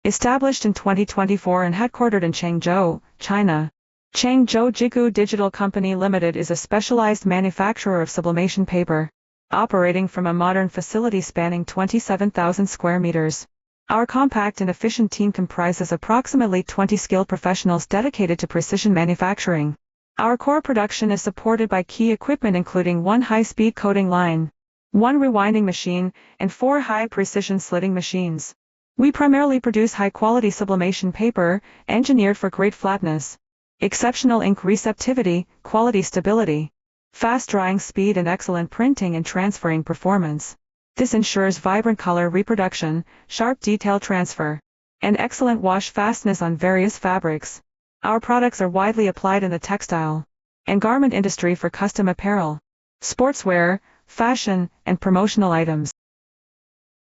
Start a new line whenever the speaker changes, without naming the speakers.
Established in 2024 and headquartered in Changzhou, China. Changzhou Jigu Digital Co Limited is a specialized manufacturer of sublimation paper, operating from a modern facility spanning 27,000 square meters. Our compact and efficient team comprises approximately 20 skilled professionals dedicated to precision manufacturing. Our core production is supported by key equipment including 1 high-speed coating line, 1 rewinding machine, and 4 high-precision slitting machines. We primarily produce high-quality sublimation paper, engineered for great flatness, exceptional ink receptivity, quality stability, fast drying speed and excellent printing and transferring performance. This ensures vibrant color reproduction, sharp detail transfer, and excellent wash fastness on various fabrics. Our products are widely applied in the textile and garment industry for custom apparel, sportswear, fashion, and promotional items.